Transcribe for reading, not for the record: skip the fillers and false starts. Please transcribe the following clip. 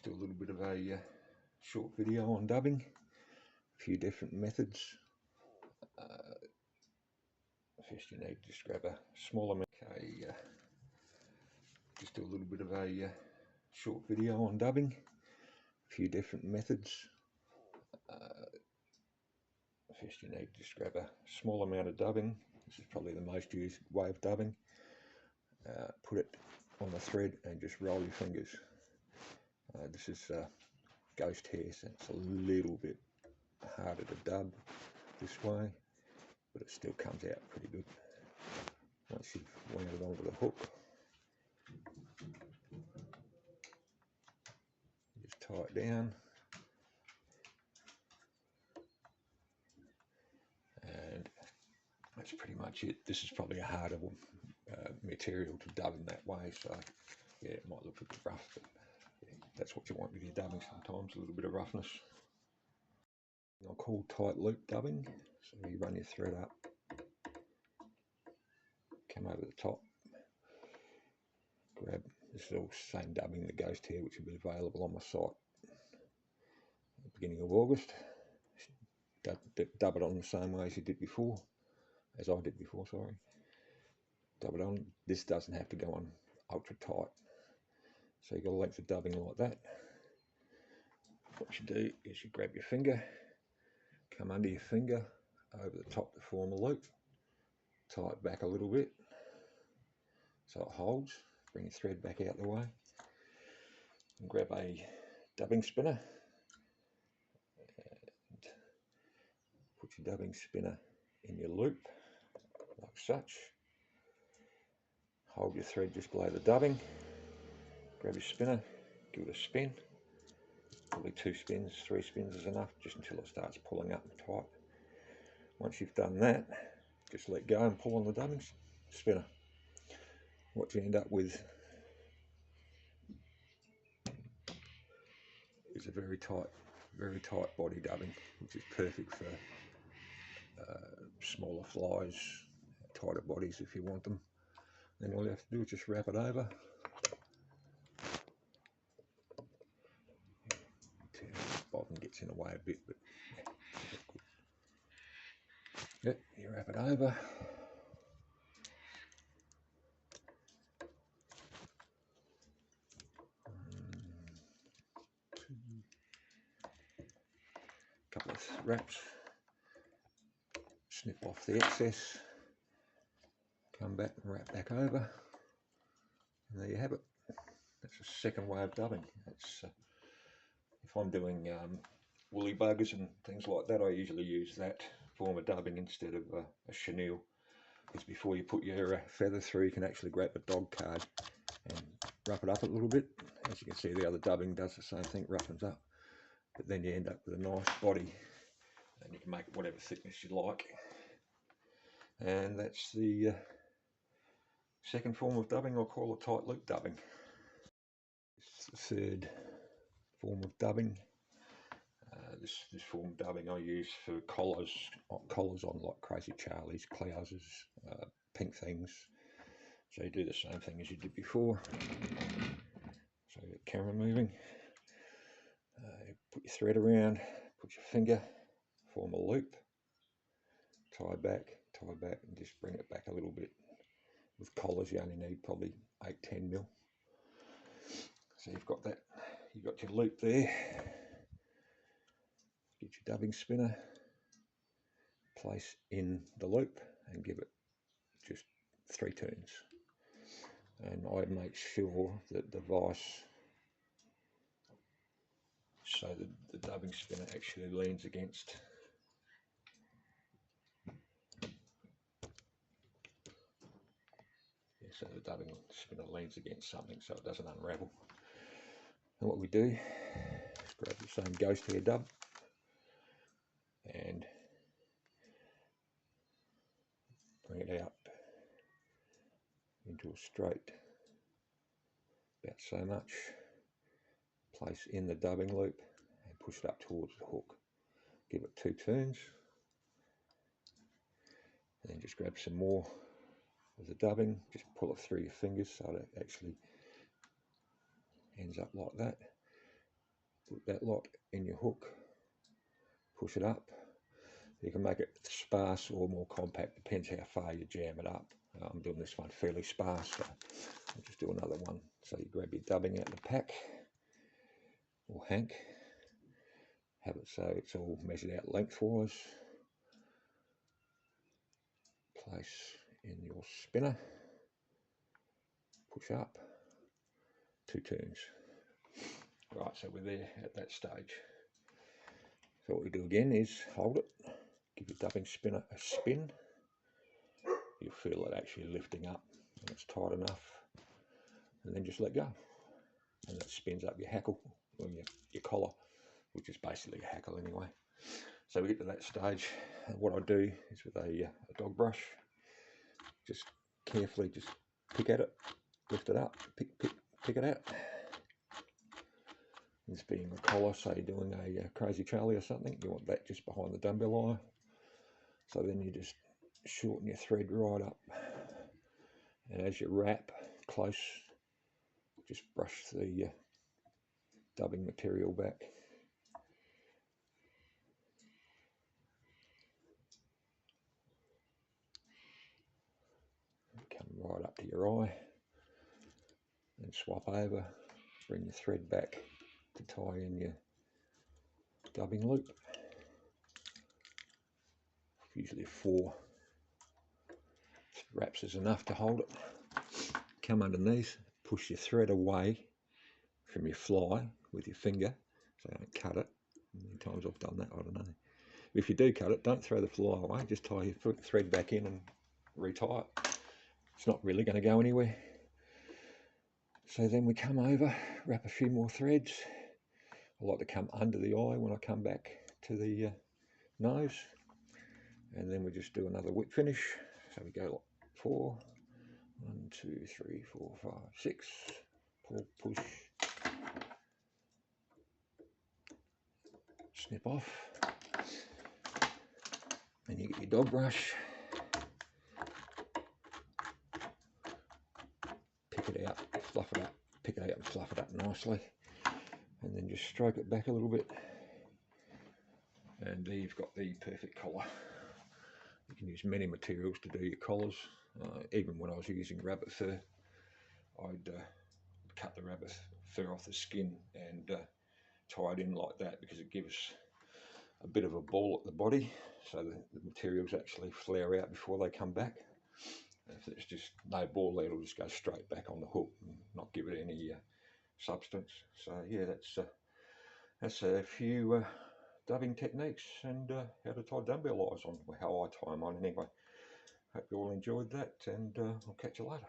Just do a little bit of a short video on dubbing, a few different methods. First you need to just grab a small amount. Just do a little bit of a short video on dubbing, a few different methods. First you need to just grab a small amount of dubbing. This is probably the most used way of dubbing. Put it on the thread and just roll your fingers. This is ghost hair, so it's a little bit harder to dub this way, but it still comes out pretty good. Once you've wound it onto the hook, just tie it down, and that's pretty much it. This is probably a harder material to dub in that way, so yeah, it might look a bit rough, but yeah, that's what you want with your dubbing sometimes, a little bit of roughness. I'll call tight loop dubbing. So you run your thread up, come over the top, grab, this is all the same dubbing, the ghost hair, which will be available on my site at the beginning of August. Dub it on the same way as you did before, as I did before, sorry. Dub it on. This doesn't have to go on ultra tight. So you've got a length of dubbing like that. What you do is you grab your finger, come under your finger, over the top to form a loop, tie it back a little bit so it holds, bring your thread back out the way, and grab a dubbing spinner, and put your dubbing spinner in your loop, like such. Hold your thread just below the dubbing, grab your spinner, give it a spin, probably 2 spins, 3 spins is enough, just until it starts pulling up and tight. Once you've done that, just let go and pull on the dubbing spinner. What you end up with is a very tight body dubbing, which is perfect for smaller flies, tighter bodies if you want them. Then all you have to do is just wrap it over. Bobbin gets in the way a bit, but yeah, you wrap it over. Couple of wraps, snip off the excess, come back and wrap back over, and there you have it. That's a second way of dubbing. It's if I'm doing woolly buggers and things like that, I usually use that form of dubbing instead of a chenille, because before you put your feather through, you can actually grab a dog card and rough it up a little bit. As you can see, the other dubbing does the same thing, roughens up, but then you end up with a nice body, and you can make it whatever thickness you like. And that's the second form of dubbing. I'll call it tight loop dubbing. It's the third form of dubbing. This form of dubbing I use for collars on like Crazy Charlies, Clousers, pink things. So you do the same thing as you did before. So you get camera moving. You put your thread around, put your finger, form a loop, tie back, and just bring it back a little bit. With collars, you only need probably 8-10 mil. So you've got that. You've got your loop there. Get your dubbing spinner, place in the loop, and give it just 3 turns. And I make sure that the vise, so that the dubbing spinner actually leans against so the dubbing spinner leans against something so it doesn't unravel. And what we do is grab the same ghost hair dub and bring it out into a straight, about so much, place in the dubbing loop and push it up towards the hook. Give it 2 turns, and then just grab some more of the dubbing, just pull it through your fingers so that it actually ends up like that. put that lot in your hook, push it up. You can make it sparse or more compact, depends how far you jam it up. I'm doing this one fairly sparse, so I'll just do another one. So you grab your dubbing out of the pack, or hank, have it so it's all measured out lengthwise. Place in your spinner, push up, 2 turns. Right, so we're there at that stage. So what we do again is hold it, give your dubbing spinner a spin. You'll feel it actually lifting up and it's tight enough, and then just let go. And that spins up your hackle, or your collar, which is basically a hackle anyway. So we get to that stage, and what I do is with a dog brush, just carefully just pick at it, lift it up, pick it out. This being a collar, say you're doing a Crazy Charlie or something, you want that just behind the dumbbell eye. So then you just shorten your thread right up, and as you wrap close, just brush the dubbing material back. Come right up to your eye, and swap over, bring your thread back to tie in your dubbing loop. Usually 4 wraps is enough to hold it. Come underneath, push your thread away from your fly with your finger, so don't cut it. How many times I've done that, I don't know. If you do cut it, don't throw the fly away, just tie your thread back in and retie it. It's not really going to go anywhere. So then we come over, wrap a few more threads. I like to come under the eye when I come back to the nose, and then we just do another whip finish. So we go like 4, 1, 2, 3, 4, 5, 6, pull, push, snip off, and you get your dog brush, pick it out, fluff it up, pick it out and fluff it up nicely, and then just stroke it back a little bit, and there you've got the perfect collar. You can use many materials to do your collars. Even when I was using rabbit fur, I'd cut the rabbit fur off the skin and tie it in like that, because it gives a bit of a ball at the body, so the materials actually flare out before they come back. If there's just no ball there, it'll just go straight back on the hook and not give it any substance. So yeah, that's a few dubbing techniques and how to tie dumbbell eyes on, how I tie them on anyway. Hope you all enjoyed that, and I'll catch you later.